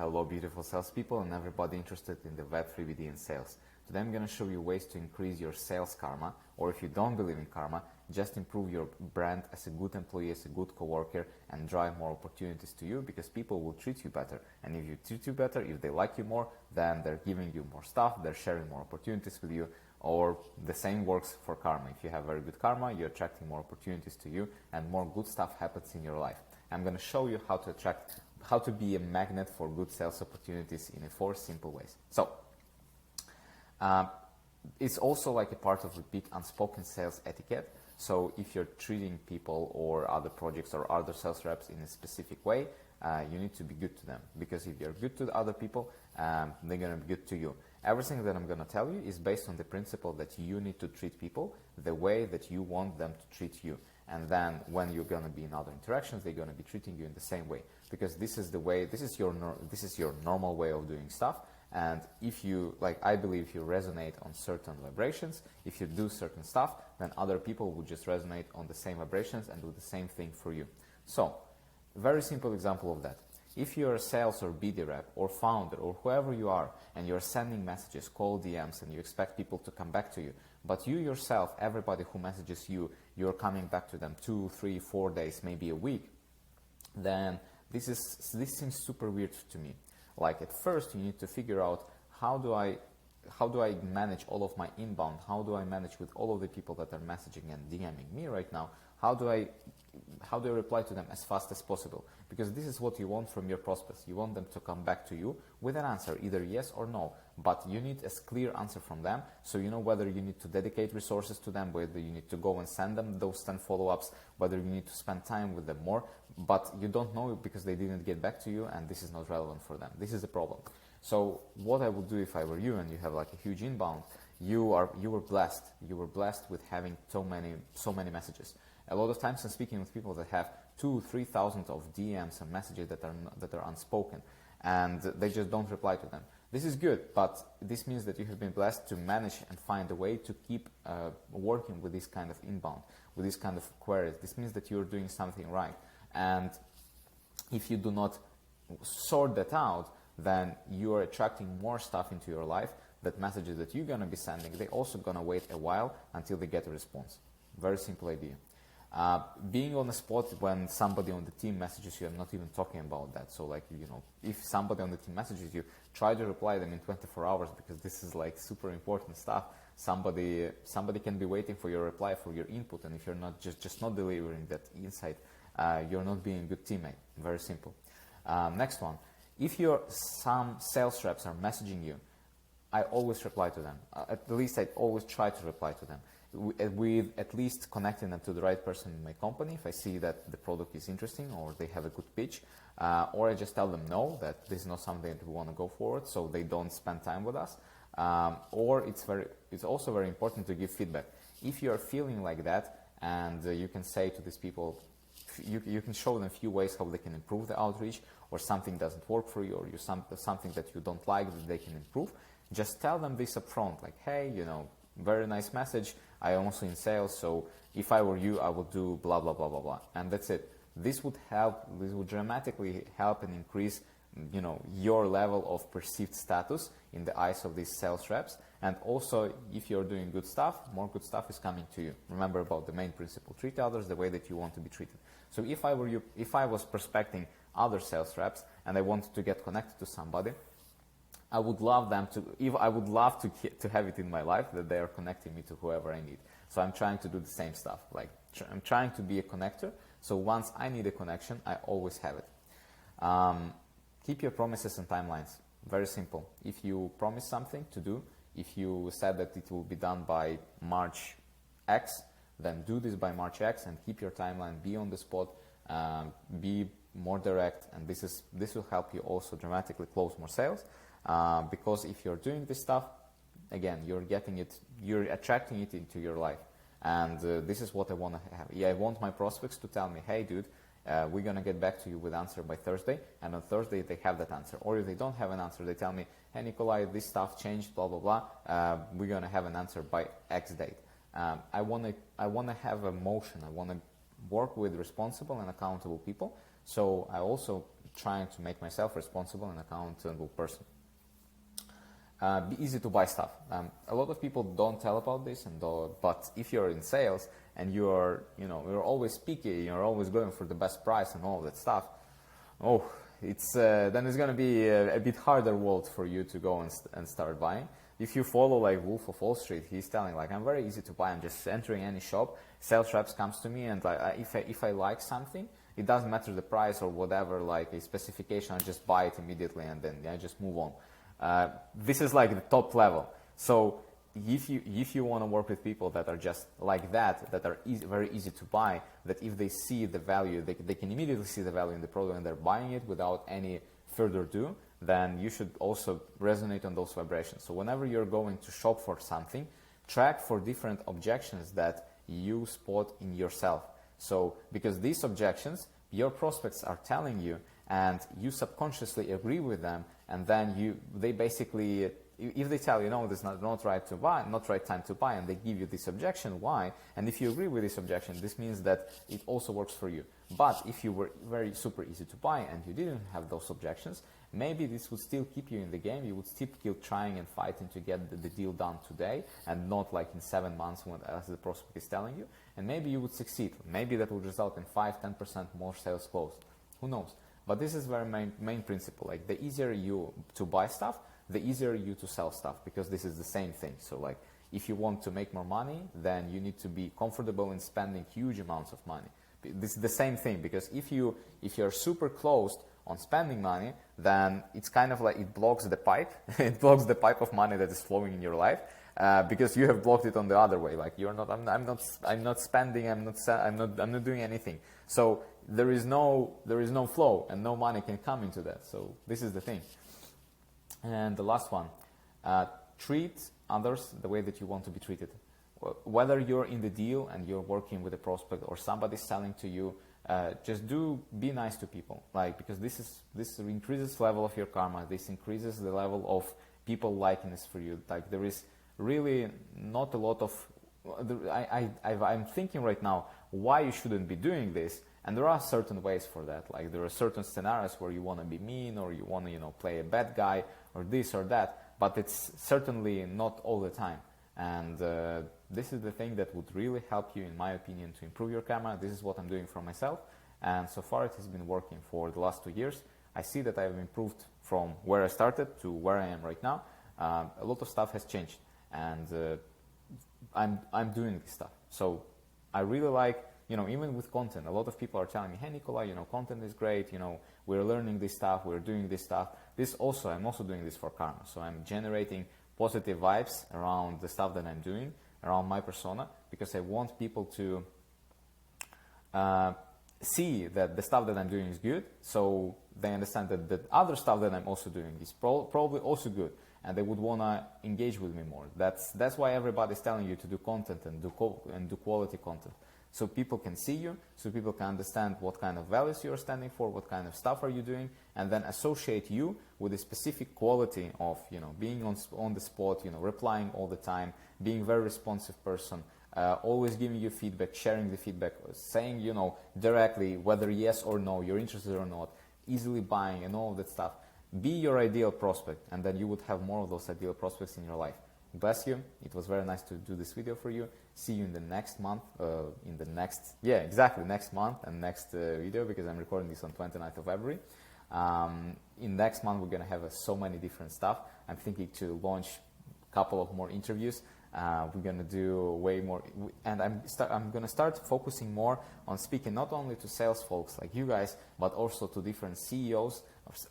Hello beautiful salespeople and everybody interested in the Web3 BD and sales. Today I'm going to show you ways to increase your sales karma, or if you don't believe in karma, just improve your brand as a good employee, as a good coworker, and drive more opportunities to you, because people will treat you better. And if you treat you better, if they like you more, then they're giving you more stuff, they're sharing more opportunities with you, or the same works for karma. If you have very good karma, you're attracting more opportunities to you and more good stuff happens in your life. I'm going to show you how to be a magnet for good sales opportunities in 4 simple ways. So, it's also like a part of repeat unspoken sales etiquette. So if you're treating people or other projects or other sales reps in a specific way, you need to be good to them, because if you're good to the other people, they're going to be good to you. Everything that I'm going to tell you is based on the principle that you need to treat people the way that you want them to treat you. And then when you're going to be in other interactions, they're going to be treating you in the same way, because this is the way, this is your normal way of doing stuff. And if you, I believe, if you resonate on certain vibrations, if you do certain stuff, then other people will just resonate on the same vibrations and do the same thing for you. So, very simple example of that. If you're a sales or BD rep or founder or whoever you are, and you're sending messages, call DMs, and you expect people to come back to you, but you yourself, everybody who messages you, you're coming back to them 2, 3, 4 days, maybe a week, then this seems super weird to me. Like, at first you need to figure out how do I manage all of my inbound, how do I manage with all of the people that are messaging and DMing me right now, how do I reply to them as fast as possible, because this is what you want from your prospects. You want them to come back to you with an answer, either yes or no, but you need a clear answer from them, so you know whether you need to dedicate resources to them, whether you need to go and send them those 10 follow-ups, whether you need to spend time with them more, but you don't know it because they didn't get back to you and this is not relevant for them. This is a problem. So what I would do if I were you and you have like a huge inbound, you were blessed with having so many messages. A lot of times I'm speaking with people that have 2,000-3,000 of DMs and messages that are unspoken, and they just don't reply to them. This is good, but this means that you have been blessed to manage and find a way to keep working with this kind of inbound, with this kind of queries. This means that you're doing something right. And if you do not sort that out, then you are attracting more stuff into your life. That messages that you're going to be sending, they're also going to wait a while until they get a response. Very simple idea. Being on the spot when somebody on the team messages you, I'm not even talking about that. So if somebody on the team messages you, try to reply them in 24 hours, because this is like super important stuff. Somebody can be waiting for your reply, for your input, and if you're not just not delivering that insight, you're not being a good teammate. Very simple. Next one. If some sales reps are messaging you, I always reply to them. At least I always try to reply to them, with at least connecting them to the right person in my company if I see that the product is interesting or they have a good pitch, or I just tell them no, that this is not something that we want to go forward, so they don't spend time with us. Or it's also very important to give feedback. If you are feeling like that, and you can say to these people, you can show them a few ways how they can improve the outreach, or something doesn't work for you, or something that you don't like that they can improve. Just tell them this up front, like, hey, very nice message. I am also in sales, so if I were you, I would do blah, blah, blah, blah, blah. And that's it. This would dramatically help and increase, your level of perceived status in the eyes of these sales reps. And also, if you're doing good stuff, more good stuff is coming to you. Remember about the main principle: treat others the way that you want to be treated. So if I were you, if I was prospecting other sales reps and I wanted to get connected to somebody, I would love to have it in my life that they are connecting me to whoever I need. So I'm trying to do the same stuff. I'm trying to be a connector. So once I need a connection, I always have it. Keep your promises and timelines. Very simple. If you promise something to do, if you said that it will be done by March X, then do this by March X and keep your timeline. Be on the spot. Be more direct, and this will help you also dramatically close more sales. Because if you're doing this stuff, again, you're attracting it into your life. And this is what I want to have. I want my prospects to tell me, hey dude, we're going to get back to you with answer by Thursday, and on Thursday they have that answer. Or if they don't have an answer, they tell me, hey Nicolai, this stuff changed, blah, blah, blah. We're going to have an answer by X date. I want to have a motion. I want to work with responsible and accountable people. So I also trying to make myself responsible and accountable person. Be easy to buy stuff. A lot of people don't tell about this, but if you're in sales and you're always picky, you're always going for the best price and all that stuff, then it's going to be a bit harder world for you to go and start buying. If you follow like Wolf of Wall Street, he's telling like, I'm very easy to buy. I'm just entering any shop, sales reps comes to me, and like if I like something, it doesn't matter the price or whatever, like a specification, I just buy it immediately and then I just move on. This is like the top level. So if you want to work with people that are just like that are very easy to buy, that if they see the value, they can immediately see the value in the product and they're buying it without any further ado, then you should also resonate on those vibrations. So whenever you're going to shop for something, track for different objections that you spot in yourself. So because these objections, your prospects are telling you, and you subconsciously agree with them, and then they basically, if they tell you, no, this is not right to buy, not right time to buy, and they give you this objection, why? And if you agree with this objection, this means that it also works for you. But if you were very super easy to buy and you didn't have those objections, maybe this would still keep you in the game. You would still keep trying and fighting to get the deal done today, and not like in 7 months as the prospect is telling you. And maybe you would succeed. Maybe that would result in 5-10% more sales closed. Who knows? But this is very main principle. Like the easier you to buy stuff, the easier you to sell stuff, because this is the same thing. So like if you want to make more money, then you need to be comfortable in spending huge amounts of money. This is the same thing, because if you're super closed on spending money, then it's kind of like it blocks the pipe. It blocks the pipe of money that is flowing in your life, because you have blocked it on the other way. Like you're not, I'm not spending, I'm not doing anything. So there is no flow, and no money can come into that. So this is the thing. And the last one, treat others the way that you want to be treated. Whether you're in the deal and you're working with a prospect or somebody's selling to you, just be nice to people, like, because this increases the level of your karma. This increases the level of people liking this for you. Like there is really not a lot of. I'm thinking right now why you shouldn't be doing this, and there are certain ways for that. Like there are certain scenarios where you want to be mean, or you want to play a bad guy, or this or that. But it's certainly not all the time. And this is the thing that would really help you, in my opinion, to improve your karma. This is what I'm doing for myself, and so far it has been working for the last 2 years. I see that I've improved from where I started to where I am right now. A lot of stuff has changed, and I'm doing this stuff. So I really like, even with content, a lot of people are telling me, hey Nicolai, content is great, we're learning this stuff, we're doing this stuff. I'm also doing this for karma. So I'm generating positive vibes around the stuff that I'm doing, around my persona, because I want people to see that the stuff that I'm doing is good, so they understand that the other stuff that I'm also doing is probably also good, and they would want to engage with me more. That's why everybody's telling you to do content and do quality content, so people can see you, so people can understand what kind of values you're standing for, what kind of stuff are you doing, and then associate you with a specific quality of being on the spot, replying all the time, being a very responsive person, always giving you feedback, sharing the feedback, saying directly whether yes or no, you're interested or not, easily buying and all that stuff. Be your ideal prospect, and then you would have more of those ideal prospects in your life. Bless you. It was very nice to do this video for you. See you in the next month, next month and next video, because I'm recording this on 29th of February. In next month, we're going to have so many different stuff. I'm thinking to launch a couple of more interviews. We're going to do way more, and I'm going to start focusing more on speaking not only to sales folks like you guys, but also to different CEOs,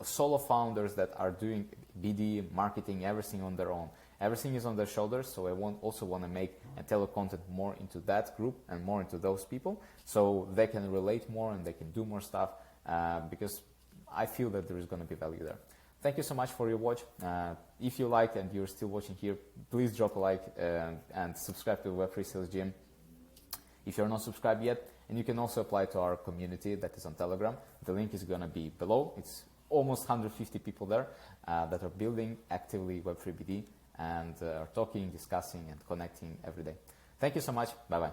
solo founders that are doing BD, marketing, everything on their own. Everything is on their shoulders, so I also want to make and tailor content more into that group and more into those people, so they can relate more and they can do more stuff, because I feel that there is going to be value there. Thank you so much for your watch. If you liked and you're still watching here, please drop a like and subscribe to Web3 Sales Gym if you're not subscribed yet. And you can also apply to our community that is on Telegram. The link is going to be below. It's almost 150 people there that are building actively Web3 BD and are talking, discussing, and connecting every day. Thank you so much. Bye-bye.